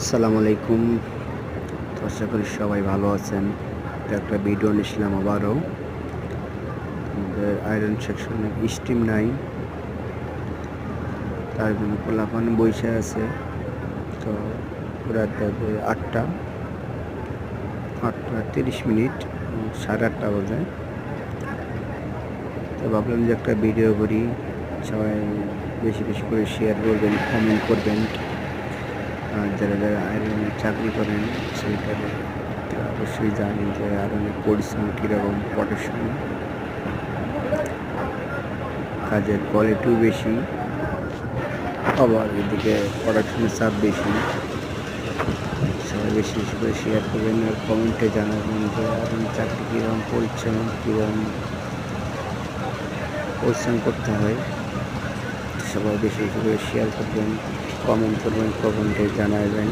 আসসালামু আলাইকুম। তো আশা করি সবাই ভালো আছেন। তো একটা ভিডিও নিয়েছিলাম আবারও। আমাদের আয়রন সেকশনে স্টিম নাই, তার জন্য পোলাপান বইসা আছে। তো রাত বাজে 8টা 30 মিনিট, 8:30 বাজে। তো ভাবলাম যে একটা ভিডিও করি, সবাই বেশি বেশি করে শেয়ার করবেন, কমেন্ট করবেন। আর যারা যারা আয়রনে চাকরি করেন সেইটারে তারা অবশ্যই জানেন যে আয়রনের পরিশ্রম কীরকম, প্রোটেকশন, কাজের কোয়ালিটিও বেশি, আবার এদিকে প্রোডাকশনের চাপ বেশি। সবাই বেশি বেশি করে শেয়ার করবেন আর কমেন্টে জানাবেন যে আয়রন চাকরি কীরকম পরিশ্রম, কীরকম পরিশ্রম করতে হয়। সবাই বেশি বেশি করে শেয়ার করবেন, কমেন্ট করবেন, কমেন্টে জানাবেন।